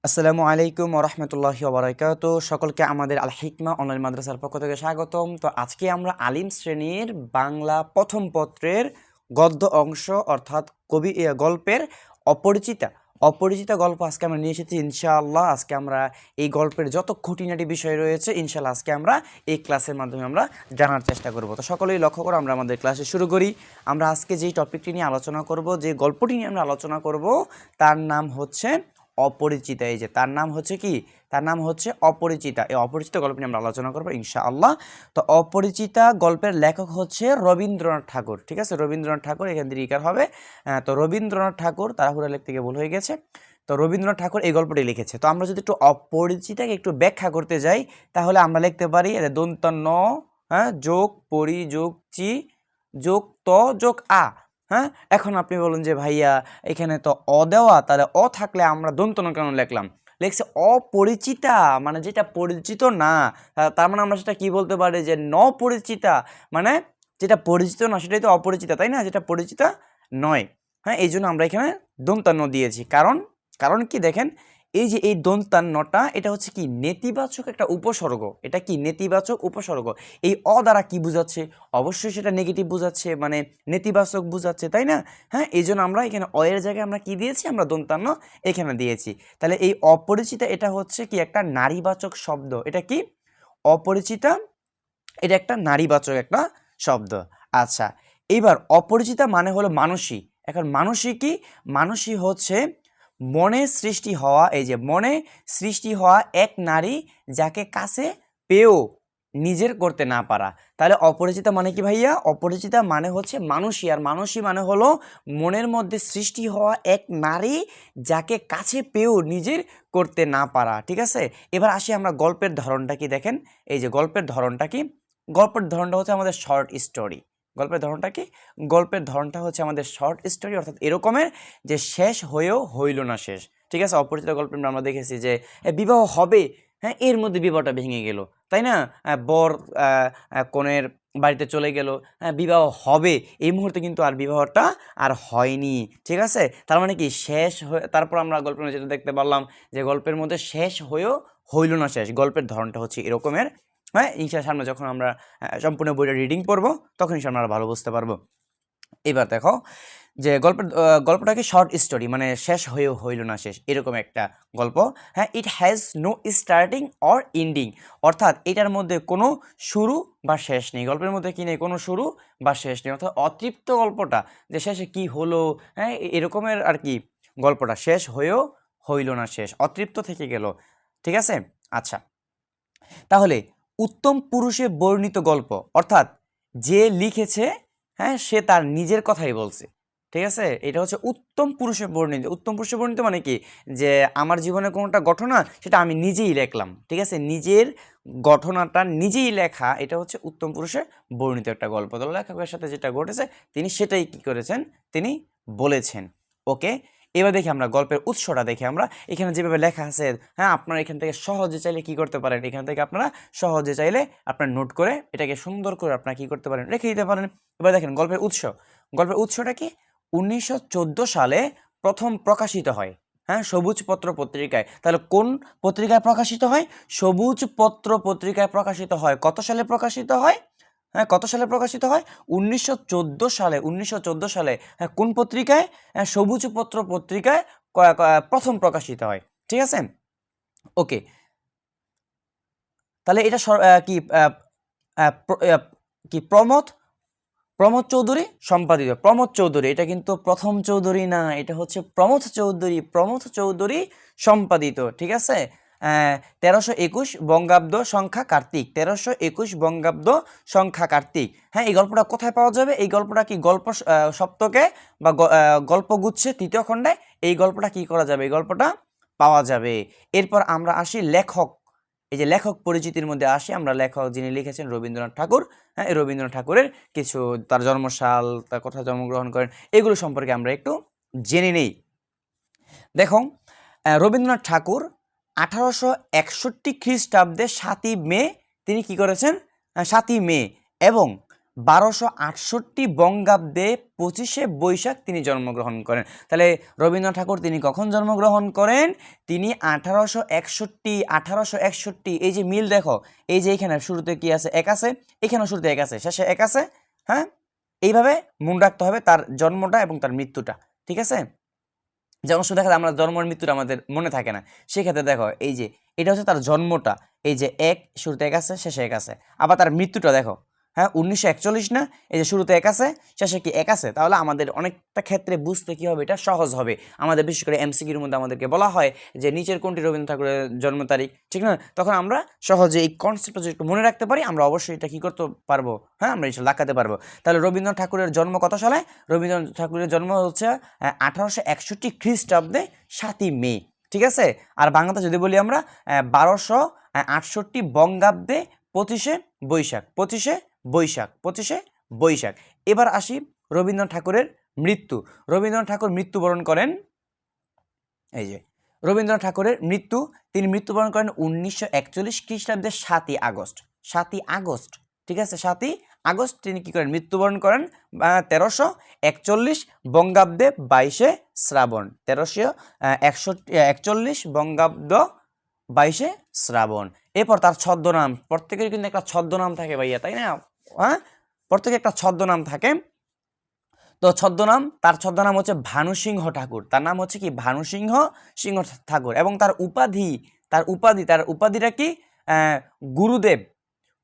আসসালামু আলাইকুম ওরহমতুল্লাহি ওবরাকাতুহু। সকলকে আমাদের আল হিকমা অনলাইন মাদ্রাসার পক্ষ থেকে স্বাগতম। তো আজকে আমরা আলিম শ্রেণীর বাংলা প্রথম পত্রের গদ্য অংশ অর্থাৎ গল্পের অপরিচিতা অপরিচিতা গল্প আজকে আমরা নিয়ে এসেছি ইনশাআল্লাহ। আজকে আমরা এই গল্পের যত খুঁটিনাটি বিষয় রয়েছে ইনশাআল্লাহ আজকে আমরা এই ক্লাসের মাধ্যমে আমরা জানার চেষ্টা করব। তো সকলেই লক্ষ্য করে আমরা আমাদের ক্লাসে শুরু করি। আমরা আজকে যেই টপিকটি নিয়ে আলোচনা করব, যে গল্পটি নিয়ে আমরা আলোচনা করব, তার নাম হচ্ছে অপরিচিতা। এই যে তার নাম হচ্ছে কি, তার নাম হচ্ছে অপরিচিতা। এই অপরিচিতা গল্প নিয়ে আমরা আলোচনা করবো ইনশাআল্লাহ। তো অপরিচিতা গল্পের লেখক হচ্ছে রবীন্দ্রনাথ ঠাকুর। ঠিক আছে, রবীন্দ্রনাথ ঠাকুর, এখান থেকে ইকার হবে। তো রবীন্দ্রনাথ ঠাকুর, তাড়াহুড়া লিখতে গিয়ে ভুল হয়ে গেছে। তো রবীন্দ্রনাথ ঠাকুর এই গল্পটি লিখেছে। তো আমরা যদি একটু অপরিচিতাকে একটু ব্যাখ্যা করতে যাই, তাহলে আমরা লিখতে পারি দন্ত ন, যোগ পরি যোগ চি যোগ ত যোগ আ। হ্যাঁ, এখন আপনি বলুন যে ভাইয়া এখানে তো অ দেওয়া, তাহলে অ থাকলে আমরা দন্ত ন কেন লিখলাম? লিখছে অপরিচিতা, মানে যেটা পরিচিত না। তার মানে আমরা সেটা কি বলতে পারি, যে ন পরিচিতা, মানে যেটা পরিচিত না সেটাই তো অপরিচিতা, তাই না? যেটা পরিচিতা নয়। হ্যাঁ, এই জন্য আমরা এখানে দন্তান্ন দিয়েছি। কারণ কারণ কি দেখেন, এই যে এই দন্তান্নটা, এটা হচ্ছে কি নেতিবাচক একটা উপসর্গ। এটা কি নেতিবাচক উপসর্গ। এই অ দ্বারা কি বোঝাচ্ছে? অবশ্যই সেটা নেগেটিভ বোঝাচ্ছে, মানে নেতিবাচক বোঝাচ্ছে, তাই না? হ্যাঁ, এই জন্য আমরা এখানে অ এর জায়গায় আমরা কি দিয়েছি, আমরা দন্তান্ন এখানে দিয়েছি। তাহলে এই অপরিচিতা এটা হচ্ছে কি একটা নারীবাচক শব্দ। এটা কি অপরিচিতা, এটা একটা নারীবাচক একটা শব্দ। আচ্ছা, এইবার অপরিচিতা মানে হলো মানসী। এখন মানসী কি? মানসী হচ্ছে মনে সৃষ্টি হওয়া, এই যে মনে সৃষ্টি হওয়া এক নারী যাকে কাছে পেয়েও নিজের করতে না পারা। তাহলে অপরিচিতা মানে কি ভাইয়া? অপরিচিতা মানে হচ্ছে মানসী, আর মানসী মানে হলো মনের মধ্যে সৃষ্টি হওয়া এক নারী যাকে কাছে পেয়েও নিজের করতে না পারা। ঠিক আছে, এবার আসি আমরা গল্পের ধরনটা কি দেখেন। এই যে গল্পের ধরনটা কি, গল্পের ধরনটা হচ্ছে আমাদের শর্ট স্টোরি। গল্পের ধরনটা কি? গল্পের ধরনটা হচ্ছে আমাদের শর্ট স্টোরি, অর্থাৎ এরকমের যে শেষ হয়েও হইল না শেষ। ঠিক আছে, অপরিচিত গল্পে আমরা দেখেছি যে বিবাহ হবে, হ্যাঁ, এর মধ্যে বিবাহটা ভেঙে গেল, তাই না? বর কনের বাড়িতে চলে গেল, হ্যাঁ, বিবাহ হবে, এই মুহূর্তে কিন্তু আর বিবাহটা আর হয়নি। ঠিক আছে, তার মানে কি শেষ হয়ে, তারপর আমরা গল্পের মধ্যে যেটা দেখতে পারলাম যে গল্পের মধ্যে শেষ হয়েও হইল না শেষ। গল্পের ধরনটা হচ্ছে এরকমের। হ্যাঁ, ইনশাআল্লাহ সামনে যখন আমরা সম্পূর্ণ বইটা রিডিং পড়বো তখন ইনশাআল্লাহ আমরা ভালো বুঝতে পারবো। এবার দেখো যে গল্পটা কি শর্ট স্টোরি, মানে শেষ হয়েও হইল না শেষ, এরকম একটা গল্প। হ্যাঁ, it has no starting or ending, অর্থাৎ এটার মধ্যে কোনো শুরু বা শেষ নেই। গল্পের মধ্যে কি নেই? কোনো শুরু বা শেষ নেই, অর্থাৎ অতৃপ্ত গল্পটা, যে শেষে কি হলো, হ্যাঁ, এরকমের আর কি গল্পটা, শেষ হয়েও হইল না শেষ, অতৃপ্ত থেকে গেল। ঠিক আছে, আচ্ছা, তাহলে উত্তম পুরুষে বর্ণিত গল্প, অর্থাৎ যে লিখেছে, হ্যাঁ, সে তার নিজের কথাই বলছে। ঠিক আছে, এটা হচ্ছে উত্তম পুরুষে বর্ণিত। উত্তম পুরুষে বর্ণিত মানে কি, যে আমার জীবনে কোনোটা ঘটনা সেটা আমি নিজেই লেখলাম। ঠিক আছে, নিজের ঘটনাটা নিজেই লেখা, এটা হচ্ছে উত্তম পুরুষে বর্ণিত একটা গল্প। তো লেখকের সাথে যেটা ঘটেছে তিনি সেটাই কি করেছেন, তিনি বলেছেন। ওকে, এবার দেখি আমরা গল্পের উৎসটা দেখি। আমরা এখানে যেভাবে লেখা আছে, হ্যাঁ, আপনারা এখান থেকে সহজে চাইলে কি করতে পারেন, এখান থেকে আপনারা সহজে চাইলে আপনার নোট করে এটাকে সুন্দর করে আপনারা কি করতে পারেন, রেখে দিতে পারেন। এবার দেখেন গল্পের উৎস। গল্পের উৎসটা কি? 1914 সালে প্রথম প্রকাশিত হয়, হ্যাঁ, সবুজ পত্র পত্রিকায়। তাহলে কোন পত্রিকায় প্রকাশিত হয়? সবুজ পত্র পত্রিকায় প্রকাশিত হয়। কত সালে প্রকাশিত হয়? হ্যাঁ, কত সালে প্রকাশিত হয়? 1914 সালে। 1914 সালে, হ্যাঁ, কোন পত্রিকায়? সবুজ পত্র পত্রিকায় প্রথম প্রকাশিত হয়। ঠিক আছে, ওকে। তাহলে এটা কি কি প্রমথ প্রমথ চৌধুরী সম্পাদিত। প্রমথ চৌধুরী, এটা কিন্তু প্রথম চৌধুরী না, এটা হচ্ছে প্রমথ চৌধুরী। প্রমথ চৌধুরী সম্পাদিত। ঠিক আছে, 1321 বঙ্গাব্দ সংখ্যা কার্তিক। 1321 বঙ্গাব্দ সংখ্যা কার্তিক। হ্যাঁ, এই গল্পটা কোথায় পাওয়া যাবে? এই গল্পটা কি গল্প সপ্তকে বা গল্পগুচ্ছে তৃতীয় খণ্ডে এই গল্পটা কি করা যাবে? এই গল্পটা পাওয়া যাবে। এরপর আমরা আসি লেখক। এই যে লেখক পরিচিতির মধ্যে আসি আমরা, লেখক যিনি লিখেছেন রবীন্দ্রনাথ ঠাকুর। হ্যাঁ, এই রবীন্দ্রনাথ ঠাকুরের কিছু, তার জন্মসাল, তার কোথায় জন্মগ্রহণ করেন, এগুলো সম্পর্কে আমরা একটু জেনে নেই। দেখো, রবীন্দ্রনাথ ঠাকুর 1861 খ্রিস্টাব্দে 7ই মে তিনি কি করেছেন? 7ই মে এবং 1268 বঙ্গাব্দে 25শে বৈশাখ তিনি জন্মগ্রহণ করেন। তাহলে রবীন্দ্রনাথ ঠাকুর তিনি কখন জন্মগ্রহণ করেন? তিনি 1861 এই যে মিল দেখো, এই যে এখানে শুরুতে কি আছে? এক আছে, এখানেও শুরুতে এক আছে, শেষে এক আছে। হ্যাঁ, এইভাবে মনে রাখতে হবে তার জন্মটা এবং তার মৃত্যুটা। ঠিক আছে, যেমন শুধু দেখা যায় আমরা জন্মের মৃত্যুটা আমাদের মনে থাকে না, সেক্ষেত্রে দেখো এই যে এটা হচ্ছে তার জন্মটা, এই যে এক, শুরুতে এক আছে, শেষে এক আছে। আবার তার মৃত্যুটা দেখো, হ্যাঁ 1941 না, এই যে শুরুতে এক আছে, শেষে কি এক আছে। তাহলে আমাদের অনেকটা ক্ষেত্রে বুঝতে কি হবে, এটা সহজ হবে। আমাদের বিশেষ করে এমসিকিউর মধ্যে আমাদেরকে বলা হয় যে নিচের কোনটি রবীন্দ্রনাথ ঠাকুরের জন্ম তারিখ, ঠিক না? তখন আমরা সহজে এই কনসেপ্টটা যদি একটু মনে রাখতে পারি, আমরা অবশ্যই এটা কি করতে পারবো, হ্যাঁ আমরা এটা লাগাতে পারবো। তাহলে রবীন্দ্রনাথ ঠাকুরের জন্ম কত সালে? রবীন্দ্রনাথ ঠাকুরের জন্ম হচ্ছে 1861 খ্রিস্টাব্দে 7ই মে। ঠিক আছে, আর বাংলাতে যদি বলি আমরা 1268 বঙ্গাব্দে 25শে বৈশাখ, 25শে বৈশাখ। এবার আসি রবীন্দ্রনাথ ঠাকুরের মৃত্যু। রবীন্দ্রনাথ ঠাকুর মৃত্যুবরণ করেন, এই যে রবীন্দ্রনাথ ঠাকুরের মৃত্যু, তিনি মৃত্যুবরণ করেন 1941 খ্রিস্টাব্দের 7ই আগস্ট। 7ই আগস্ট, ঠিক আছে, 7ই আগস্ট তিনি কি করেন? মৃত্যুবরণ করেন 1341 বঙ্গাব্দে 22শে শ্রাবণ। 1341 বঙ্গাব্দ 22শে শ্রাবণ। এরপর তার ছদ্মনাম, প্রত্যেকের কিন্তু একটা ছদ্মনাম থাকে ভাইয়া, তাই না? হ্যাঁ, প্রত্যেকের একটা ছদ্মনাম থাকে। তো ছদ্মনাম, তার ছদ্মনাম হচ্ছে ভানুসিংহ ঠাকুর। তার নাম হচ্ছে কি? ভানুসিংহ ঠাকুর। এবং তার উপাধিটা কি? গুরুদেব,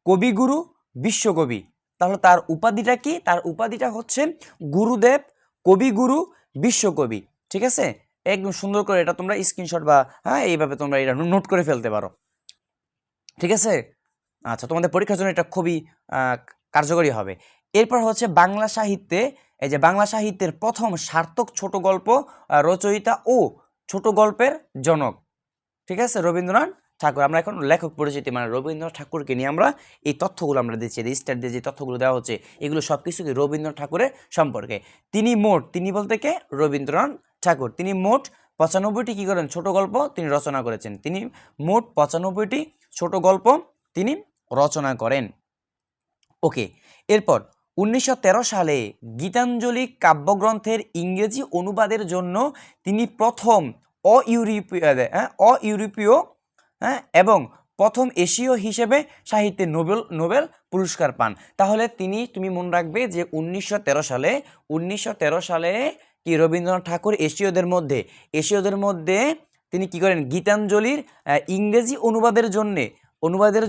কবিগুরু, বিশ্বকবি। তাহলে তার উপাধিটা কি? তার উপাধিটা হচ্ছে গুরুদেব, কবিগুরু, বিশ্বকবি। ঠিক আছে, একদম সুন্দর করে এটা তোমরা স্ক্রিনশট বা হ্যাঁ এইভাবে তোমরা এটা নোট করে ফেলতে পারো। ঠিক আছে, আচ্ছা, তোমাদের পরীক্ষার জন্য এটা খুবই কার্যকরী হবে। এরপর হচ্ছে বাংলা সাহিত্যে, এই যে বাংলা সাহিত্যের প্রথম সার্থক ছোট গল্প রচয়িতা ও ছোট গল্পের জনক, ঠিক আছে, রবীন্দ্রনাথ ঠাকুর। আমরা এখন লেখক পরিচিতি, মানে রবীন্দ্রনাথ ঠাকুরকে নিয়ে আমরা এই তথ্যগুলো আমরা দিচ্ছি, স্টার দিয়ে যে তথ্যগুলো দেওয়া হচ্ছে, এগুলো সব কিছু কি রবীন্দ্রনাথ ঠাকুরের সম্পর্কে। তিনি বলতে কে? রবীন্দ্রনাথ ঠাকুর। তিনি মোট 95টি কি করেন? ছোট গল্প তিনি রচনা করেছেন। তিনি মোট 95টি ছোট গল্প তিনি রচনা করেন। ওকে, এরপর 1913 সালে গীতাঞ্জলি কাব্যগ্রন্থের ইংরেজি অনুবাদের জন্য তিনি প্রথম অইউরোপীয় এবং প্রথম এশীয় হিসেবে সাহিত্যে নোবেল পুরস্কার পান। তাহলে তুমি মনে রাখবে যে 1913 সালে কি রবীন্দ্রনাথ ঠাকুর এশীয়দের মধ্যে তিনি কি করেন? গীতাঞ্জলির ইংরেজি অনুবাদের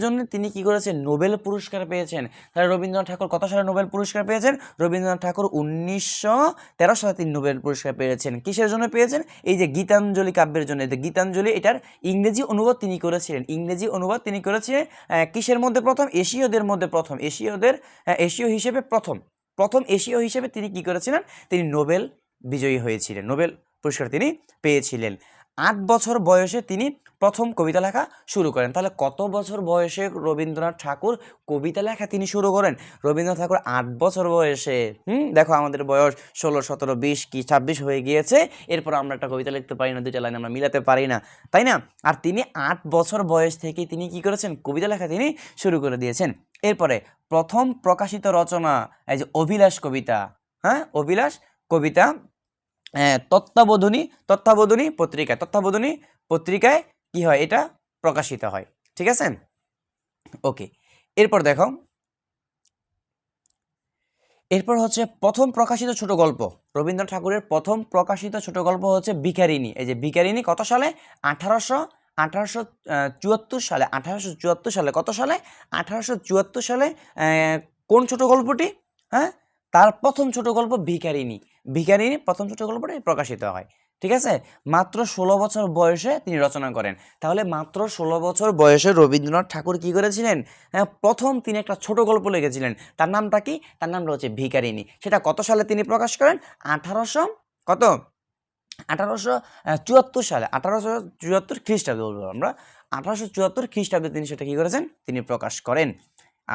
জন্য তিনি কি করেছেন? নোবেল পুরস্কার পেয়েছেন। তাহলে রবীন্দ্রনাথ ঠাকুর কত সালে নোবেল পুরস্কার পেয়েছেন? রবীন্দ্রনাথ ঠাকুর 1913 সালে তিনি নোবেল পুরস্কার পেয়েছেন। কিসের জন্য পেয়েছেন? এই যে গীতাঞ্জলি কাব্যের জন্য। গীতাঞ্জলি এটার ইংরেজি অনুবাদ তিনি করেছিলেন। কিসের মধ্যে? প্রথম এশীয়দের মধ্যে প্রথম, এশীয় হিসেবে প্রথম এশীয় হিসেবে তিনি কি করেছিলেন? তিনি নোবেল বিজয়ী হয়েছিলেন, নোবেল পুরস্কার তিনি পেয়েছিলেন। 8 বছর বয়সে তিনি প্রথম কবিতা লেখা শুরু করেন। তাহলে কত বছর বয়সে রবীন্দ্রনাথ ঠাকুর কবিতা লেখা তিনি শুরু করেন? রবীন্দ্রনাথ ঠাকুর 8 বছর বয়সে। দেখো আমাদের বয়স 16, 17, 20 কি 26 হয়ে গিয়েছে, এরপর আমরা একটা কবিতা লিখতে পারি না, দুইটা লাইন আমরা মিলাতে পারি না, তাই না? আর তিনি 8 বছর বয়স থেকে তিনি কি করেছেন? কবিতা লেখা তিনি শুরু করে দিয়েছেন। এরপরে প্রথম প্রকাশিত রচনা, এই যে অভিলাষ কবিতা, অভিলাষ কবিতা তত্ত্বাবধানী পত্রিকায় কি হয়? এটা প্রকাশিত হয়। ঠিক আছে, ওকে। এরপর হচ্ছে প্রথম প্রকাশিত ছোট গল্প। রবীন্দ্রনাথ ঠাকুরের প্রথম প্রকাশিত ছোট গল্প হচ্ছে ভিখারিনী। এই যে ভিখারিনী কত সালে? 1874 সালে। 1874 সালে, কত সালে? 1874 সালে। কোন ছোট গল্পটি? তার প্রথম ছোট গল্প ভিখারিনী প্রথম ছোট গল্পটি প্রকাশিত হয়। ঠিক আছে, মাত্র 16 বছর বয়সে তিনি রচনা করেন। তাহলে মাত্র 16 বছর বয়সে রবীন্দ্রনাথ ঠাকুর কি করেছিলেন? প্রথম তিনি একটা ছোট গল্প লিখেছিলেন। তার নামটা কি? তার নামটা হচ্ছে ভিখারিনী। সেটা কত সালে তিনি প্রকাশ করেন? 1874 সালে, 1874 খ্রিস্টাব্দে বলবো আমরা, 1874 খ্রিস্টাব্দে তিনি সেটা কি করেছেন? তিনি প্রকাশ করেন।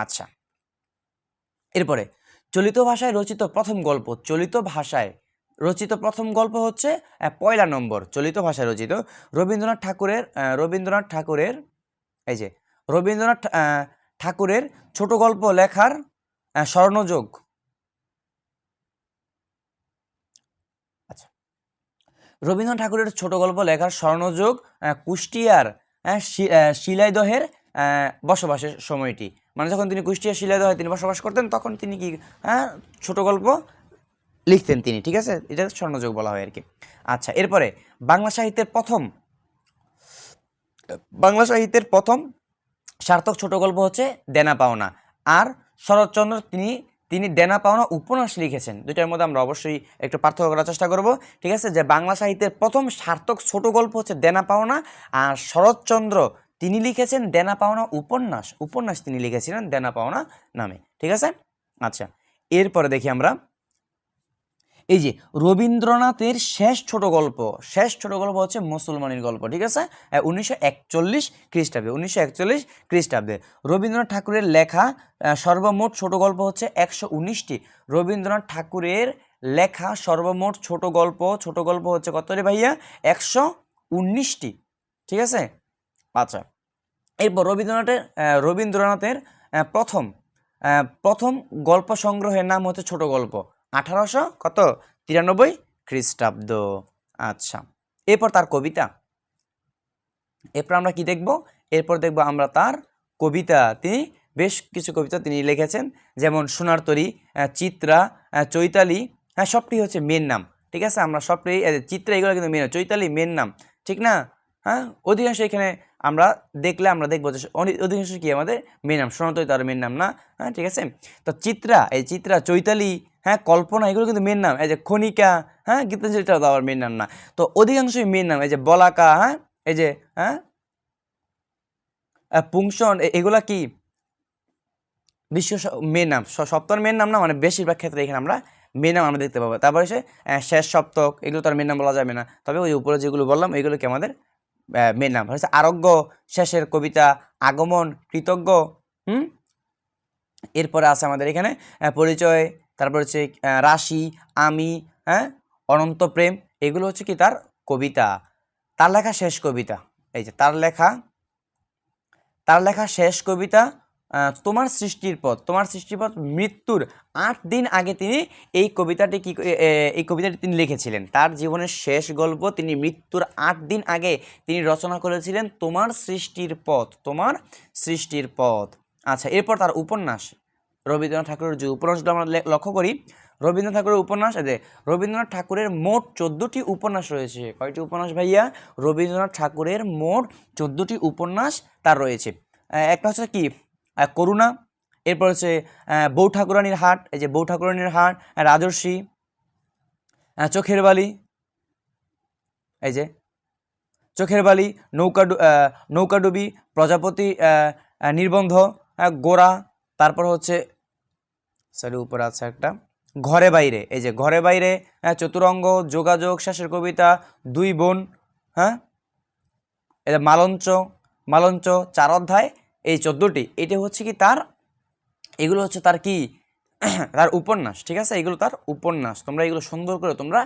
আচ্ছা, এরপরে চলিত ভাষায় রচিত প্রথম গল্প। চলিত ভাষায় রচিত প্রথম গল্প হচ্ছে পয়লা নম্বর। চলিত ভাষায় রচিত রবীন্দ্রনাথ ঠাকুরের ছোট গল্প লেখার স্বর্ণযোগ। আচ্ছা, রবীন্দ্রনাথ ঠাকুরের ছোট গল্প লেখার স্বর্ণযোগ কুষ্টিয়ার শিলাইদহের বসবাসের সময়টি, মানে যখন তিনি কুষ্টিয়ার শিলাইদহে তিনি বসবাস করতেন তখন তিনি কি ছোট গল্প লিখতেন তিনি, ঠিক আছে, এটা স্বর্ণযোগ বলা হয় আর কি। আচ্ছা, এরপরে বাংলা সাহিত্যের প্রথম সার্থক ছোট গল্প হচ্ছে দেনা পাওনা। আর শরৎচন্দ্র তিনি দেনা পাওনা উপন্যাস লিখেছেন। দুইটার মধ্যে আমরা অবশ্যই একটু পার্থক্য করার চেষ্টা করব, ঠিক আছে। যে বাংলা সাহিত্যের প্রথম সার্থক ছোট গল্প হচ্ছে দেনা পাওনা, আর শরৎচন্দ্র তিনি লিখেছেন দেনা পাওনা উপন্যাস তিনি লিখেছিলেন দেনা পাওনা নামে, ঠিক আছে। আচ্ছা, এরপরে দেখি আমরা এই যে রবীন্দ্রনাথের শেষ ছোট গল্প হচ্ছে মুসলমানের গল্প, ঠিক আছে, 1941 খ্রিস্টাব্দে 1941 খ্রিস্টাব্দে রবীন্দ্রনাথ ঠাকুরের লেখা সর্বমোট ছোট গল্প হচ্ছে 119টি। রবীন্দ্রনাথ ঠাকুরের লেখা সর্বমোট ছোট গল্প হচ্ছে কত রে ভাইয়া? 119টি, ঠিক আছে। আচ্ছা, এরপর রবীন্দ্রনাথের প্রথম গল্প সংগ্রহের নাম হচ্ছে ছোট গল্প, 1893 খ্রিস্টাব্দ। আচ্ছা, এরপর তার কবিতা, এরপর আমরা কি দেখব? এরপর দেখব আমরা তার কবিতা। তিনি বেশ কিছু কবিতা তিনি লিখেছেন, যেমন সোনার তরী, চিত্রা, চৈতালি, সবটি হচ্ছে মেন নাম, ঠিক আছে। আমরা সবটি চিত্রা এগুলো কিন্তু মেন, চৈতালি মেন নাম, ঠিক না? অধিকাংশ এখানে আমরা আমরা দেখবো যে অধিকাংশ কি আমাদের মেন নাম, সোনার তরী তার মেন নাম না, ঠিক আছে। তো চিত্রা, চৈতালি, কল্পনা এগুলো কিন্তু মেন নাম। এই যে খনিকা, গীতাঞ্জলিটাও তো আবার মেন নাম না। তো অধিকাংশই মেন নাম। এই যে বলাকা, এই যে পুংসন, এগুলা কি বিশ্ব মেন নাম, সপ্তর মেন নাম না, মানে বেশিরভাগ ক্ষেত্রে এখানে আমরা মেন নাম আমরা দেখতে পাবো। তারপরে সে শেষ সপ্তক, এগুলো তার মেন নাম বলা যাবে না, তবে ওই উপরে যেগুলো বললাম এগুলো কি আমাদের মেন নাম হচ্ছে। আরোগ্য, শেষের কবিতা, আগমন, কৃতজ্ঞ। এরপরে আছে আমাদের এখানে পরিচয়, তারপর হচ্ছে রাশি, আমি, অনন্ত প্রেম, এগুলো হচ্ছে কি তার কবিতা। তার লেখা শেষ কবিতা, এই যে তার লেখা শেষ কবিতা তোমার সৃষ্টির পথ মৃত্যুর 8 দিন আগে তিনি এই কবিতাটি তিনি লিখেছিলেন। তার জীবনের শেষ গল্প তিনি মৃত্যুর 8 দিন আগে তিনি রচনা করেছিলেন তোমার সৃষ্টির পথ। আচ্ছা, এরপর তার উপন্যাস, রবীন্দ্রনাথ ঠাকুরের যে উপন্যাসগুলো আমরা লক্ষ্য করি, রবীন্দ্রনাথ ঠাকুরের মোট 14টি উপন্যাস রয়েছে। কয়টি উপন্যাস ভাইয়া? রবীন্দ্রনাথ ঠাকুরের মোট 14টি উপন্যাস তার রয়েছে। একটা হচ্ছে কি করুণা, এরপর হচ্ছে বউ ঠাকুরানীর হাট, এই যে বউ ঠাকুরানীর হাট, রাজর্ষি, চোখের বালি, এই যে চোখের বালি, নৌকাডুবি, প্রজাপতি নির্বন্ধ, গোরা, তারপর হচ্ছে উপরে আছে একটা ঘরে বাইরে, এই যে ঘরে বাইরে, চতুরঙ্গ, যোগাযোগ, শেষের কবিতা, দুই বোন, এই যে মালঞ্চ 4 অধ্যায়, এই 14টি, এটা হচ্ছে কি তার, এগুলো হচ্ছে তার কি তার উপন্যাস, ঠিক আছে। এগুলো তার উপন্যাস, তোমরা এগুলো সুন্দর করে তোমরা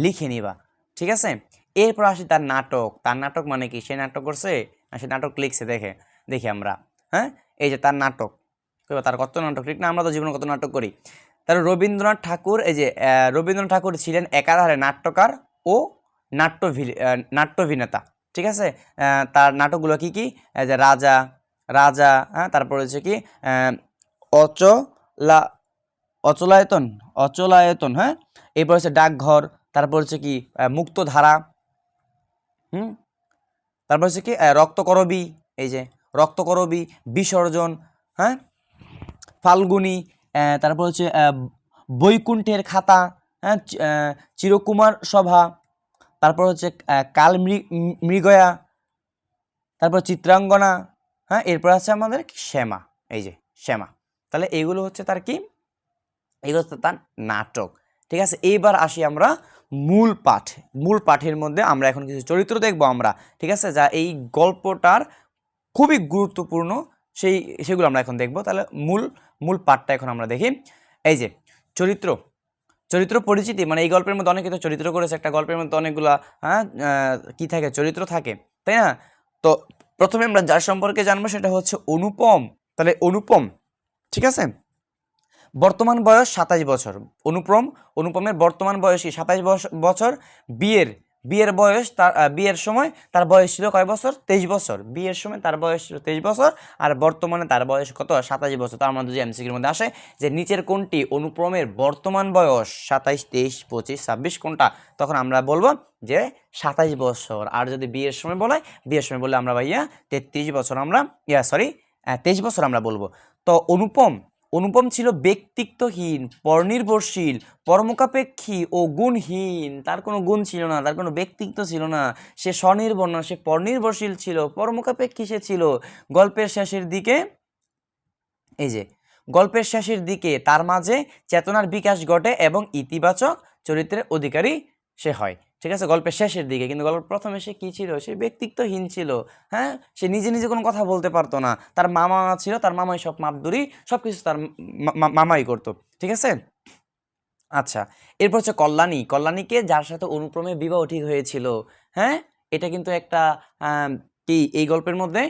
লিখে নিবা, ঠিক আছে। এরপর আসি তার নাটক মানে কি? সে নাটক করছে, সে নাটক লিখছে, দেখি আমরা, এই যে তার নাটক, তার কত নাটক, ঠিক না? আমরা তো জীবনে কত নাটক করি। তার রবীন্দ্রনাথ ঠাকুর ছিলেন একাধারে নাট্যকার ও নাট্যাভিনেতা, ঠিক আছে। তার নাটকগুলো কি কি? যে রাজা, তারপর হচ্ছে কি অচলায়তন, এরপর হচ্ছে ডাকঘর, তারপর হচ্ছে কি মুক্তধারা, তারপর হচ্ছে কি রক্তকরবী, এই যে রক্তকরবী, বিসর্জন, ফাল্গুনী, তারপর হচ্ছে বৈকুণ্ঠের খাতা, চিরকুমার সভা, তারপর হচ্ছে কাল মৃগয়া, তারপর চিত্রাঙ্গনা, এরপর আছে আমাদের শ্যামা, এই যে শ্যামা। তাহলে এইগুলো হচ্ছে তার কি, এগুলো হচ্ছে তার নাটক, ঠিক আছে। এইবার আসি আমরা মূল পাঠের মধ্যে আমরা এখন কিছু চরিত্র দেখবো আমরা, ঠিক আছে, যা এই গল্পটার খুবই গুরুত্বপূর্ণ, সেগুলো আমরা এখন দেখব। তাহলে মূল পাঠটা এখন আমরা দেখি। এই যে চরিত্র পরিচিতি, মানে এই গল্পের মধ্যে অনেক কিছু চরিত্র করেছে, একটা গল্পের মধ্যে অনেকগুলা কি থাকে, চরিত্র থাকে, তাই না? তো প্রথমে আমরা যার সম্পর্কে জানবো সেটা হচ্ছে অনুপম। তাহলে অনুপম, ঠিক আছে, বর্তমান বয়স 27 বছর। অনুপমের বর্তমান বয়স কি 27 বছর। বিয়ের বিয়ের বয়স তার বিয়ের সময় তার বয়স ছিল কয় বছর? 23 বছর। বিয়ের সময় তার বয়স ছিল 23 বছর, আর বর্তমানে তার বয়স কত? 27 বছর। তো আমরা যদি এমসিকিউর মধ্যে আসে যে নিচের কোনটি অনুপমের বর্তমান বয়স 27, 23, 25, 26 কোনটা, তখন আমরা বলবো যে 27 বছর। আর যদি বিয়ের সময় বিয়ের সময় বললে আমরা ভাইয়া 33 বছর আমরা 23 বছর আমরা বলবো। তো অনুপম ছিল ব্যক্তিত্বহীন, পরনির্ভরশীল, পরমুখাপেক্ষী ও গুণহীন। তার কোনো গুণ ছিল না, তার কোনো ব্যক্তিত্ব ছিল না, সে স্বনির্ভর না, সে পরনির্ভরশীল ছিল, পরমুখাপেক্ষী সে ছিল। গল্পের শেষের দিকে এই যে গল্পের শেষের দিকে তার মাঝে চেতনার বিকাশ ঘটে এবং ইতিবাচক চরিত্রের অধিকারী সে হয়। ঠিক আছে, গল্পের শেষের দিকে। কিন্তু গল্পের প্রথমে সে কি ছিল? সে ব্যক্তিত্বহীন ছিল। হ্যাঁ, সে নিজে নিজে কোনো কথা বলতে পারতো না। তার মামা ছিল, তার মামাই সব মাপদুরি সব কিছু তার মামাই করতো। ঠিক আছে। আচ্ছা, এরপর হচ্ছে কল্যাণীকে যার সাথে অনুক্রমে বিবাহ ঠিক হয়েছিল। হ্যাঁ, এটা কিন্তু একটা কি এই গল্পের মধ্যে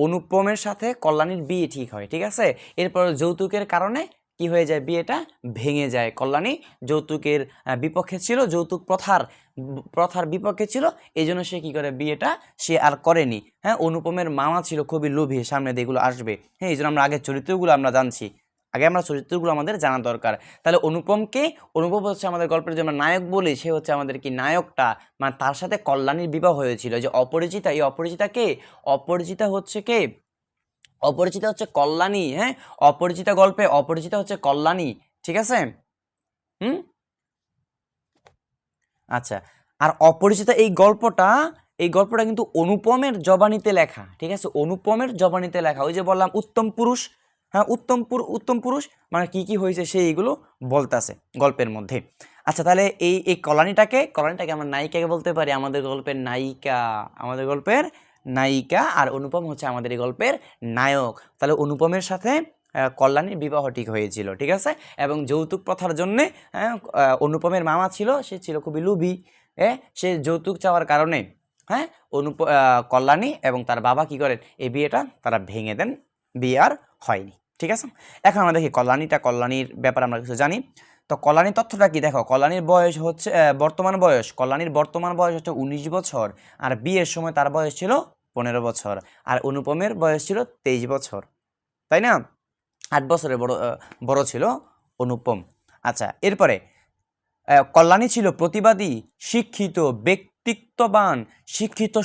অনুপমের সাথে কল্যাণীর বিয়ে ঠিক হয়। ঠিক আছে, এরপর যৌতুকের কারণে কি হয়ে যায়? বিয়েটা ভেঙে যায়। কল্যাণী যৌতুকের বিপক্ষে ছিল, যৌতুক প্রথার বিপক্ষে ছিল, এই জন্য সে কি করে? বিয়েটা সে আর করেনি। হ্যাঁ, অনুপমের মামা ছিল খুবই লোভী, সামনে যেগুলো আসবে। হ্যাঁ, এই জন্য আমরা আগের চরিত্রগুলো আমরা জানছি, আগে আমরা চরিত্রগুলো আমাদের জানা দরকার। তাহলে অনুপম হচ্ছে আমাদের গল্পের যে আমরা নায়ক বলি, সে হচ্ছে আমাদের কি নায়কটা, মানে তার সাথে কল্যাণীর বিবাহ হয়েছিল। যে অপরিচিতা, এই অপরিচিতা কে? অপরিচিতা হচ্ছে কে? অপরিচিতা হচ্ছে কল্যাণী। হ্যাঁ, অপরিচিতা গল্পে অপরিচিতা হচ্ছে কল্যাণী। ঠিক আছে। হুম। আচ্ছা, আর অপরিচিতা এই গল্পটা কিন্তু অনুপমের জবানিতে লেখা। ঠিক আছে, অনুপমের জবানিতে লেখা। ওই যে বললাম উত্তম পুরুষ। হ্যাঁ, উত্তম পুরুষ মানে কি কি হয়েছে সে এইগুলো বলতেছে গল্পের মধ্যে। আচ্ছা, তাহলে এই এই কল্যাণীটাকে আমরা নায়িকাকে বলতে পারি, আমাদের গল্পের নায়িকা। আর অনুপম হচ্ছে আমাদের এই গল্পের নায়ক। তাহলে অনুপমের সাথে কল্যাণীর বিবাহ ঠিক হয়েছিল। ঠিক আছে, এবং যৌতুক প্রথার জন্যে অনুপমের মামা ছিল, সে ছিল খুবই লোভী। সে যৌতুক চাওয়ার কারণে হ্যাঁ কল্যাণী এবং তার বাবা কি করেন? এই বিয়েটা তারা ভেঙে দেন, বিয়ে আর হয়নি। ঠিক আছে, এখন আমরা দেখি কল্যাণীর ব্যাপারে আমরা কিছু জানি। তো কল্যাণীর তথ্যটা কি? দেখো, কল্যাণীর বয়স হচ্ছে কল্যাণীর বর্তমান বয়স হচ্ছে 19 বছর, আর বিয়ের সময় তার বয়স ছিল 15 বছর, আর অনুপমের বয়স ছিল 23 বছর, তাই না? 8 বছরের বড় ছিল অনুপম। আচ্ছা, এরপরে কল্যাণী ছিল প্রতিবাদী, শিক্ষিত, ব্যক্তিত্ববান,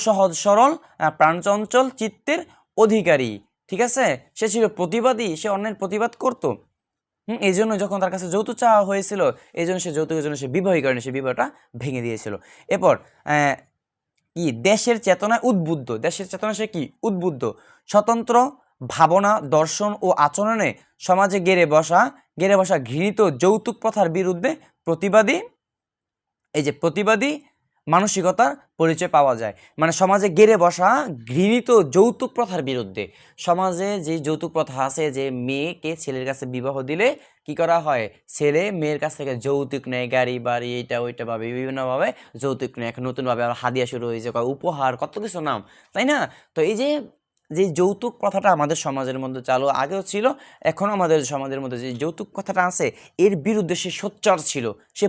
সহজ সরল, প্রাণচঞ্চল চিত্তের অধিকারী। ঠিক আছে, সে ছিল প্রতিবাদী, সে অন্যের প্রতিবাদ করত। এই জন্য যখন তার কাছে যৌতুক চাওয়া হয়েছিল, এই জন্য সে যৌতুকের জন্য সে বিবাহী করেনি, সে বিবাহটা ভেঙে দিয়েছিল। এরপর কি? দেশের চেতনা সে কি? উদ্বুদ্ধ, স্বতন্ত্র ভাবনা, দর্শন ও আচরণে সমাজে গেড়ে বসা ঘৃণিত যৌতুক প্রথার বিরুদ্ধে প্রতিবাদী মানসিকতার পরিচয় পাওয়া যায়। মানে সমাজে গেড়ে বসা ঘৃণিত যৌতুক প্রথার বিরুদ্ধে। সমাজে যে যৌতুক প্রথা আছে, যে মেয়েকে ছেলের কাছে বিবাহ দিলে কি করা হয়? ছেলে মেয়ের কাছ থেকে যৌতুক নেয়, গাড়ি বাড়ি এইটা ওইটা ভাবে বিভিন্নভাবে যৌতুক নেয়। এখন নতুনভাবে আবার হাদিয়া শুরু হয়েছে, উপহার, কত কিছু নাম, তাই না? তো এই যে যৌতুক প্রথাটা আমাদের সমাজের মধ্যে চালু আগেও ছিল, এখনও আমাদের সমাজের মধ্যে যে যৌতুক কথাটা আছে, এর বিরুদ্ধে সে সোচ্চার ছিল, সে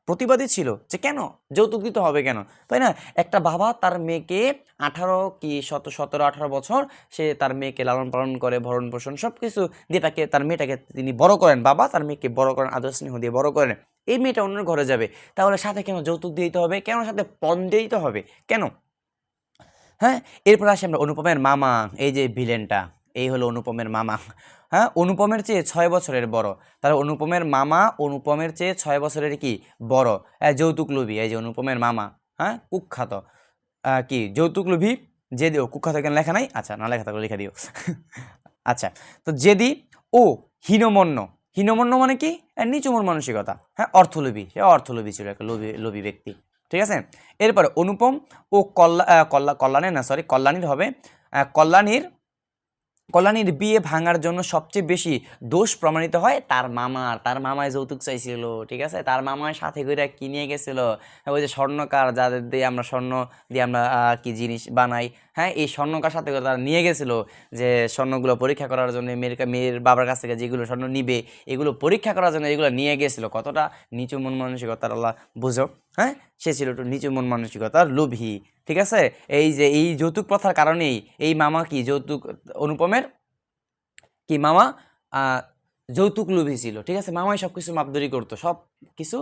প্রতিবাদী ছিল যে কেন যৌতুক দিতে হবে, কেন, তাই না? একটা বাবা তার মেয়েকে 17-18 বছর সে তার মেয়েকে লালন পালন করে, ভরণ পোষণ সব কিছু দিয়ে তার মেয়েটাকে তিনি বড় করেন। বাবা তার মেয়েকে বড় করেন, আদর স্নেহ দিয়ে বড় করেন। এই মেয়েটা অন্যের ঘরে যাবে, তাহলে সাথে কেন যৌতুক দিতে হবে? কেন সাথে পণ দিতে হবে? কেন? হ্যাঁ, এরপর আসি আমরা অনুপমের মামা। এই যে ভিলেনটা, এই হলো অনুপমের মামা। হ্যাঁ, অনুপমের চেয়ে 6 বছরের বড়। তাহলে অনুপমের মামা অনুপমের চেয়ে 6 বছরের কি বড়। যৌতুক লোভী, এই যে অনুপমের মামা। হ্যাঁ, কুখ্যাত কি যৌতুক লোভী, যে দিও কুখ্যাত কেন লেখা নাই? আচ্ছা, না লেখা থাকলে লিখে দিও। আচ্ছা, তো জেদি ও হীনমন্য। হীনমন্য মানে কি? নিচু মন মানসিকতা। হ্যাঁ, অর্থলোভী, সে অর্থলোভী ছিল, একটা লোভী ব্যক্তি। ঠিক আছে, এরপরে অনুপম ও কল্যাণীর হবে কল্যাণীর কল্যাণীর বিয়ে ভাঙার জন্য সবচেয়ে বেশি দোষ প্রমাণিত হয় তার মামায় যৌতুক চাইছিল, ঠিক আছে, তার মামায় সাথে করে কি নিয়ে গেছিল, ওই যে স্বর্ণকার যাদের দিয়ে আমরা স্বর্ণ দিয়ে আমরা কি জিনিস বানাই, হ্যাঁ, এই স্বর্ণকার সাথে করে তারা নিয়ে গেছিল যে স্বর্ণগুলো পরীক্ষা করার জন্য মেয়ের বাবার কাছ থেকে যেগুলো স্বর্ণ নিবে এগুলো পরীক্ষা করার জন্য এগুলো নিয়ে গেছিল। কতটা নিচু মন মানসিকতার আল্লাহ বুঝো, হ্যাঁ, সে ছিল একটু নিচু মন মানসিকতার লোভী, ঠিক আছে। এই যে এই যৌতুক প্রথার কারণেই এই মামা কি যৌতুক অনুপমের কি মামা আহ, যৌতুক লোভী ছিল, ঠিক আছে, মামাই সব কিছু মাপদরি করতো, সব কিছু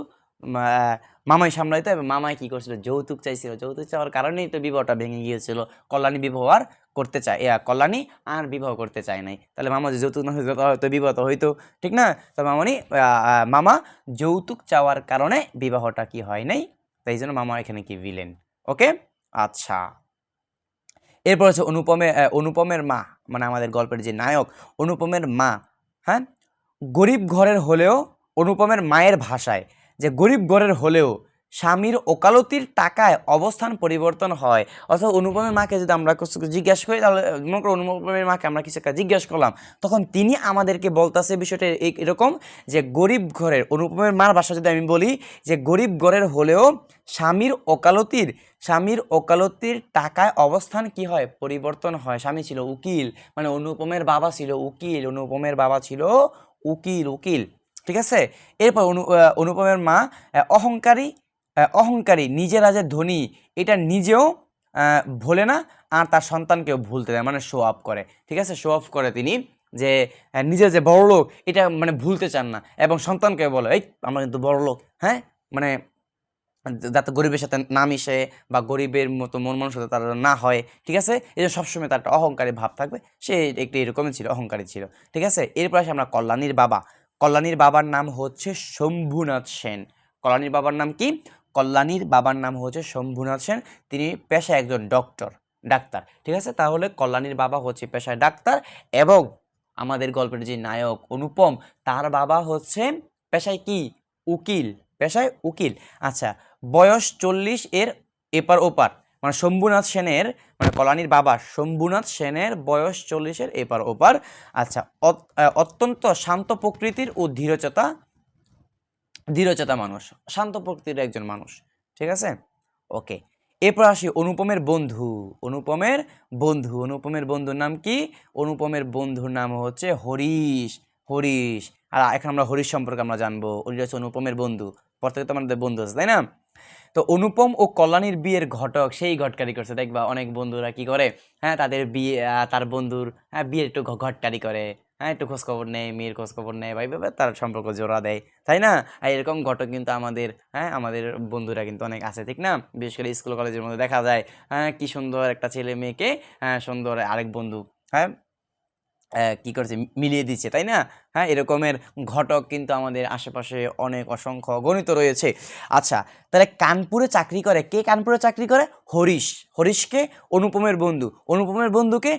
মামাই সামলাইতো এবং মামাই কি করছিল, যৌতুক চাইছিল, যৌতুক চাওয়ার কারণেই তো বিবাহটা ভেঙে গিয়েছিল। কল্যাণী বিবাহ আর করতে চায়, কল্যাণী আর বিবাহ করতে চায় নাই, তাহলে মামা যে যৌতুক না হইতো হয়তো বিবাহ তো হইতো, ঠিক না। তো মামা যৌতুক চাওয়ার কারণে বিবাহটা কি হয় নাই, তাই জন্য মামা এখানে কি ভিলেন। ওকে, আচ্ছা। এরপর হচ্ছে অনুপমের মা, মানে আমাদের গল্পের যে নায়ক অনুপমের মা, হ্যাঁ, গরিব ঘরের হলেও অনুপমের মায়ের ভাষায় যে গরিব ঘরের হলেও স্বামীর ওকালতির টাকায় অবস্থান পরিবর্তন হয়। অর্থাৎ অনুপমের মাকে যদি আমরা কিছু জিজ্ঞাসা করি, তাহলে মনে করো অনুপমের মাকে আমরা কিছু একটা জিজ্ঞাসা করলাম, তখন তিনি আমাদেরকে বলতেছে বিষয়টা এরকম যে গরিব ঘরের, অনুপমের মার ভাষা যদি আমি বলি যে গরিব ঘরের হলেও স্বামীর ওকালতির টাকায় অবস্থান কি হয়, পরিবর্তন হয়। স্বামী ছিল উকিল, মানে অনুপমের বাবা ছিল উকিল, অনুপমের বাবা ছিল উকিল, ঠিক আছে। এরপর অনুপমের মা অহংকারী নিজেরা যে ধনী এটা নিজেও ভোলে না, আর তার সন্তানকেও ভুলতে দেয়, মানে শো অফ করে, ঠিক আছে, শো অফ করে তিনি যে নিজে যে বড় লোক এটা মানে ভুলতে চান না, এবং সন্তানকে বলে এই আমরা কিন্তু বড় লোক, হ্যাঁ, মানে যাতে গরিবের সাথে না মিশে বা গরিবের মতো মন মানসিকতা তার না হয়, ঠিক আছে, এই যে সবসময় তার একটা অহংকারী ভাব থাকবে, সে একটু এরকমই ছিল, অহংকারী ছিল, ঠিক আছে। এরপর আসে আমরা কল্যাণীর বাবার নাম হচ্ছে শম্ভুনাথ সেন। কল্যাণীর বাবার নাম কি? কল্যাণীর বাবার নাম হচ্ছে শম্ভুনাথ সেন, তিনি পেশায় একজন ডাক্তার, ঠিক আছে। তাহলে কল্যাণীর বাবা হচ্ছে পেশায় ডাক্তার, এবং আমাদের গল্পের যে নায়ক অনুপম, তার বাবা হচ্ছে পেশায় কি, উকিল, পেশায় উকিল। আচ্ছা, বয়স 40 এর এপার ওপার, মানে শম্ভুনাথ সেনের, মানে কল্যাণীর বাবা শম্ভুনাথ সেনের বয়স 40-এর এপার ওপার। আচ্ছা, অত্যন্ত শান্ত প্রকৃতির ও ধীরচেতা মানুষ, শান্ত প্রকৃতির একজন মানুষ, ঠিক আছে। ওকে, এরপর আসি অনুপমের বন্ধুর নাম কি? অনুপমের বন্ধুর নাম হচ্ছে হরিশ। আর এখন আমরা হরিশ সম্পর্কে আমরা জানবো, হরিশ হচ্ছে অনুপমের বন্ধু, প্রত্যেকে তো আমাদের বন্ধু আছে, তাই না। তো অনুপম ও কল্যাণীর বিয়ের ঘটক সেই ঘটকারি করছে, দেখবা অনেক বন্ধুরা কি করে, হ্যাঁ, তাদের বিয়ে তার বন্ধুর, হ্যাঁ, বিয়ের একটু ঘটকারি করে, হ্যাঁ, একটু খোঁজখবর নেয়, মেয়ের খোঁজখবর নেয়, ভাইভাবে তার সম্পর্ক জোড়া দেয়, তাই না। আর এরকম ঘটক কিন্তু আমাদের বন্ধুরা কিন্তু অনেক আছে, ঠিক না, বিশেষ করে স্কুল কলেজের মধ্যে দেখা যায়, হ্যাঁ, কি সুন্দর একটা ছেলে মেয়েকে, হ্যাঁ, সুন্দর আরেক বন্ধু, হ্যাঁ, কি করছে, মিলিয়ে দিচ্ছে, তাই না। হ্যাঁ, এরকমের ঘটক কিন্তু আমাদের আশেপাশে অনেক অসংখ্য গণিত রয়েছে। আচ্ছা, তাহলে কানপুরে চাকরি করে কে? কানপুরে চাকরি করে হরিশকে অনুপমের বন্ধুকে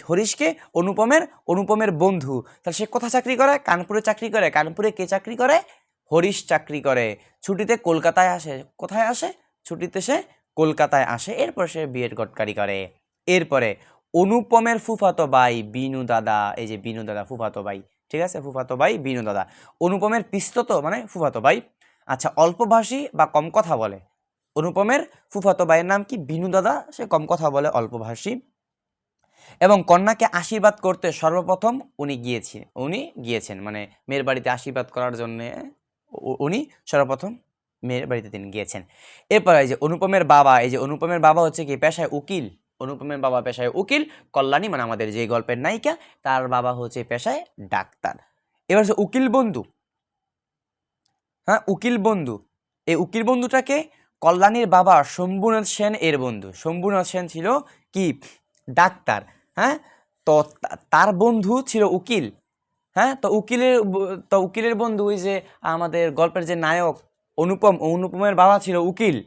হরিশকে অনুপমের বন্ধু, তাহলে সে কোথায় চাকরি করে? কানপুরে চাকরি করে। কানপুরে কে চাকরি করে? হরিশ চাকরি করে। ছুটিতে কলকাতায় আসে। কোথায় আসে? ছুটিতে সে কলকাতায় আসে। এরপর সে বিয়ের গটকারি করে। এরপরে অনুপমের ফুফাতো ভাই বিনু দাদা, এই যে বিনু দাদা ফুফাতো ভাই, ঠিক আছে, ফুফাতো ভাই বিনু দাদা, অনুপমের পিস্তত মানে ফুফাতো ভাই। আচ্ছা, অল্পভাষী বা কম কথা বলে। অনুপমের ফুফাতো ভাইয়ের নাম কি? বিনু দাদা, সে কম কথা বলে, অল্পভাষী, এবং কন্যাকে আশীর্বাদ করতে সর্বপ্রথম উনি গিয়েছেন, মানে মেয়ের বাড়িতে আশীর্বাদ করার জন্য উনি সর্বপ্রথম মেয়ের বাড়িতে তিনি গিয়েছেন। এরপর এই যে অনুপমের বাবা হচ্ছে কি পেশায় উকিল। অনুপমের বাবা পেশায় উকিল। কল্যাণী মানে আমাদের যে গল্পের নায়িকা, তার বাবা হচ্ছে পেশায় ডাক্তার। এবার হচ্ছে উকিল বন্ধু, হ্যাঁ, উকিল বন্ধু, এই উকিল বন্ধুটাকে কল্যাণীর বাবা শম্ভুনাথ সেন এর বন্ধু। শম্ভুনাথ সেন ছিল কি ডাক্তার, হ্যাঁ, তো তার বন্ধু ছিল উকিল, হ্যাঁ, তো উকিলের বন্ধু ওই যে আমাদের গল্পের যে নায়ক অনুপমের বাবা ছিল উকিল,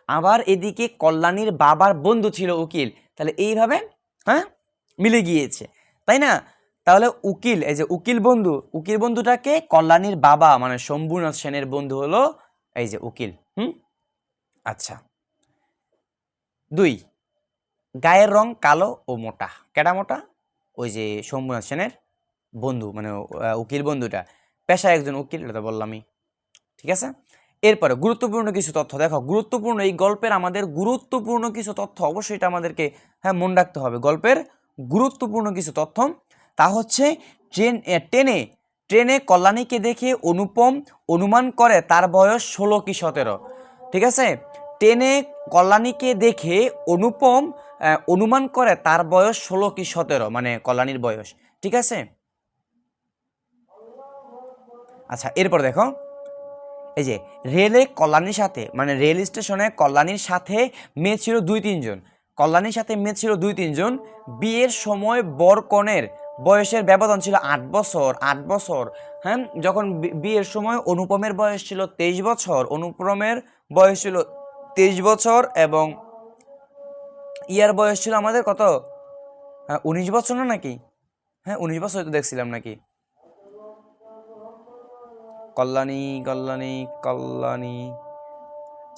আবার এদিকে কল্যাণীর বাবার বন্ধু ছিল উকিল, তাহলে এইভাবে, হ্যাঁ, মিলে গিয়েছে, তাই না। তাহলে এই যে উকিল বন্ধুটাকে কল্যাণীর বাবা মানে শম্ভুনাথ সেনের বন্ধু হলো এই যে উকিল। আচ্ছা, 2, গায়ের রং কালো ও মোটা। কেডা মোটা? ওই যে শম্ভুনাথ সেনের বন্ধু, মানে উকিল বন্ধুটা, পেশায় একজন উকিল, এটা তো বললামই। ঠিক আছে, এরপরে গুরুত্বপূর্ণ কিছু তথ্য দেখো, গুরুত্বপূর্ণ এই গল্পের আমাদের গুরুত্বপূর্ণ কিছু তথ্য অবশ্যই এটা আমাদেরকে মনে রাখতে হবে। গল্পের গুরুত্বপূর্ণ কিছু তথ্য তা হচ্ছে ট্রেনে ট্রেনে কল্যাণীকে দেখে অনুপম অনুমান করে তার বয়স 16 কি 17। ঠিক আছে, ট্রেনে কল্যাণীকে দেখে অনুপম অনুমান করে তার বয়স 16 কি 17, মানে কল্যাণীর বয়স। ঠিক আছে, আচ্ছা এরপর দেখো, এই যে রেলে কল্যাণীর সাথে, মানে রেল স্টেশনে কল্যাণীর সাথে মেয়ে ছিল 2-3 জন, কল্যাণীর সাথে মেয়ে ছিল 2-3 জন। বিয়ের সময় বর কনের বয়সের ব্যবধান ছিল 8 বছর, 8 বছর। হ্যাঁ, যখন বিয়ের সময় অনুপমের বয়স ছিল 23 বছর, অনুপমের বয়স ছিল 23 বছর, এবং ইয়ার বয়স ছিল আমাদের কত, 19 বছর না নাকি? হ্যাঁ 19 বছর তো দেখছিলাম নাকি। কল্যাণী কল্যাণী কল্যাণী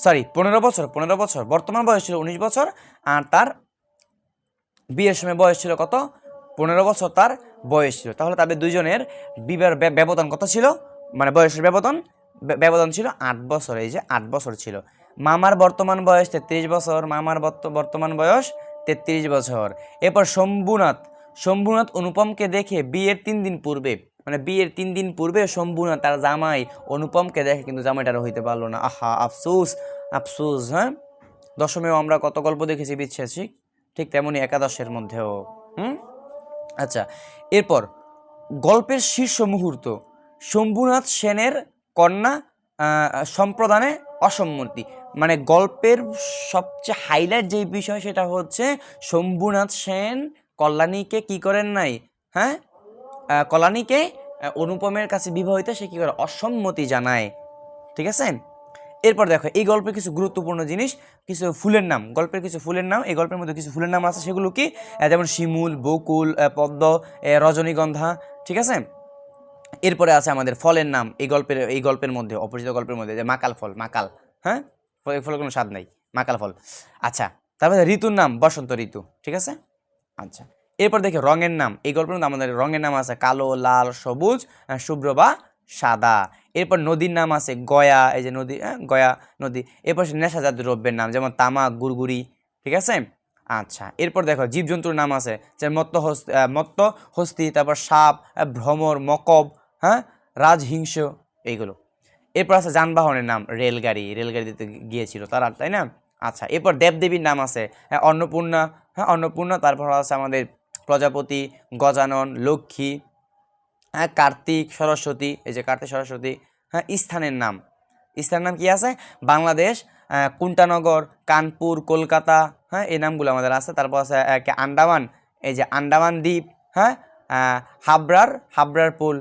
সরি 15 বছর, 15 বছর, বর্তমান বয়স ছিল 19 বছর, আর তার বিয়ের সময় বয়স ছিল কত, 15 বছর তার বয়স ছিল। তাহলে তাদের দুইজনের বিবাহের ব্যবধান কত ছিল, মানে বয়সের ব্যবধান ছিল 8 বছর। এই যে 8 বছর ছিল। মামার বর্তমান বয়স 33 বছর, মামার বর্তমান বয়স 33 বছর। এরপর শম্ভুনাথ অনুপমকে দেখে বিয়ের 3 দিন পূর্বে, মানে বিয়ের 3 দিন পূর্বে শম্ভুনাথ তার জামাই অনুপমকে দেখে, কিন্তু জামাইটারও হইতে পারলো না। আহা আফসোস আফসোস। হ্যাঁ, দশমেও আমরা কত গল্প দেখেছি বিচ্ছেদ, ঠিক তেমনি একাদশের মধ্যেও। আচ্ছা, এরপর গল্পের শীর্ষ মুহূর্ত, শম্ভুনাথ সেনের কন্যা সম্প্রদানে অসম্মতি। মানে গল্পের সবচেয়ে হাইলাইট যে বিষয় সেটা হচ্ছে শম্ভুনাথ সেন কল্যাণীকে কি করেন নাই, হ্যাঁ কল্যাণীকে অনুপমের কাছে বিবাহিতে সে কি করে, অসম্মতি জানায়। ঠিক আছে, এরপর দেখো এই গল্পের কিছু গুরুত্বপূর্ণ জিনিস, কিছু ফুলের নাম, গল্পের কিছু ফুলের নাম, এই গল্পের মধ্যে কিছু ফুলের নাম আছে, সেগুলো কি, যেমন শিমুল, বকুল, পদ্ম, রজনীগন্ধা। ঠিক আছে, এরপরে আছে আমাদের ফলের নাম এই গল্পের মধ্যে, অপরিচিত গল্পের মধ্যে, যে মাকাল ফল, মাকাল, হ্যাঁ ফলের কোনো স্বাদ নাই, মাকাল ফল। আচ্ছা, তারপরে ঋতুর নাম বসন্ত ঋতু। ঠিক আছে, আচ্ছা এরপর দেখি রঙের নাম, এই গল্পের মধ্যে আমাদের রঙের নাম আছে কালো, লাল, সবুজ, শুভ্র বা সাদা। এরপর নদীর নাম আছে গয়া, এই যে নদী, গয়া নদী। এরপর নেশাজাত দ্রব্যের নাম, যেমন তামাক, গুড়গুড়ি। ঠিক আছে, আচ্ছা এরপর দেখো জীবজন্তুর নাম আছে, যে মত্ত হস্তি, তারপর সাপ, ভ্রমর, মকব, হ্যাঁ রাজহিংস, এইগুলো। এরপর আছে যানবাহনের নাম, রেলগাড়িতে গিয়েছিল তারা, তাই না? আচ্ছা, এরপর দেবদেবীর নাম আছে, অন্নপূর্ণা, অন্নপূর্ণা, তারপর আছে আমাদের প্রজাপতি, গজানন, লক্ষ্মী, কার্তিক, সরস্বতী, এই যে কার্তিক, সরস্বতী। স্থানের নাম কি আছে, বাংলাদেশ, কুন্টানগর, কানপুর, কলকাতা, এই নামগুলো আমাদের আছে। তারপর আছে আন্দামান, এই যে আন্দামান দ্বীপ, হাবড়ার পুল,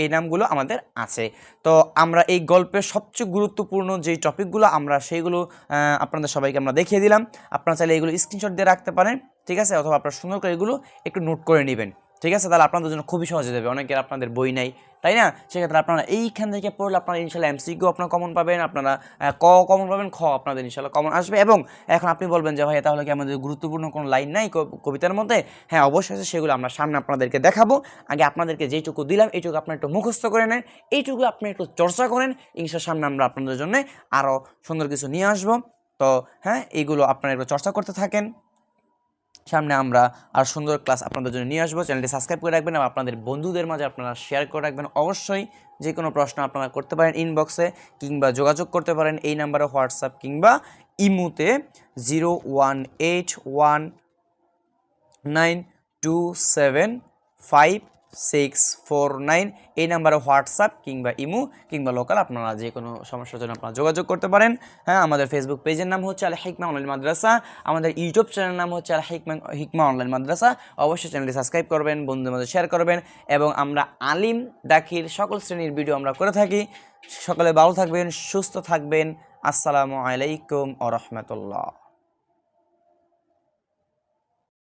এই নামগুলো আমাদের আছে। তো আমরা এই গল্পের সবচেয়ে গুরুত্বপূর্ণ যেই টপিকগুলো আমরা সেইগুলো আপনাদের সবাইকে আমরা দেখিয়ে দিলাম। আপনারা চাইলে এগুলো স্ক্রিনশট দিয়ে রাখতে পারেন। ঠিক আছে, অথবা আপনারা সুন্দর করে এগুলো একটু নোট করে নেবেন। ঠিক আছে, তাহলে আপনাদের জন্য খুবই সহজ হয়ে যাবে। অনেকের আপনাদের বই নাই, তাই না? সেক্ষেত্রে আপনারা এইখান থেকে পড়লে আপনারা ইনশাল্লাহ এমসিকিউ আপনারা কমন পাবেন, আপনারা ক কমন পাবেন, খ আপনাদের ইনশাল্লাহ কমন আসবে। এবং এখন আপনি বলবেন যে ভাই তাহলে কি আমাদের গুরুত্বপূর্ণ কোনো লাইন নাই কবিতার মধ্যে? হ্যাঁ অবশ্যই আছে, সেগুলো আমরা সামনে আপনাদেরকে দেখাবো। আগে আপনাদেরকে যেইটুকু দিলাম এইটুকু আপনারা একটু মুখস্থ করে নেন, এইটুকু আপনি একটু চর্চা করেন, ইনশাল্লাহ সামনে আমরা আপনাদের জন্য আরও সুন্দর কিছু নিয়ে আসবো। তো এইগুলো আপনারা একটু চর্চা করতে থাকেন, সামনে আমরা আর সুন্দর ক্লাস আপনাদের জন্য নিয়ে আসবো। চ্যানেলটি সাবস্ক্রাইব করে রাখবেন এবং আপনাদের বন্ধুদের মাঝে আপনারা শেয়ার করে রাখবেন। অবশ্যই যে কোনো প্রশ্ন আপনারা করতে পারেন ইনবক্সে, কিংবা যোগাযোগ করতে পারেন এই নাম্বারে হোয়াটসঅ্যাপ কিংবা ইমুতে 01819275649, এই নাম্বারে হোয়াটসঅ্যাপ কিংবা ইমু কিংবা লোকাল আপনারা যে কোনো সমস্যার জন্য আপনারা যোগাযোগ করতে পারেন। আমাদের ফেসবুক পেজের নাম হচ্ছে আল হিকমা অনলাইন মাদ্রাসা, আমাদের ইউটিউব চ্যানেলের নাম হচ্ছে আল হিকমা অনলাইন মাদ্রাসা। অবশ্যই চ্যানেলটি সাবস্ক্রাইব করবেন, বন্ধুদের মধ্যে শেয়ার করবেন, এবং আমরা আলিম দাখিল সকল শ্রেণীর ভিডিও আমরা করে থাকি। সকলে ভালো থাকবেন, সুস্থ থাকবেন। আসসালামু আলাইকুম ওয়া রাহমাতুল্লাহ।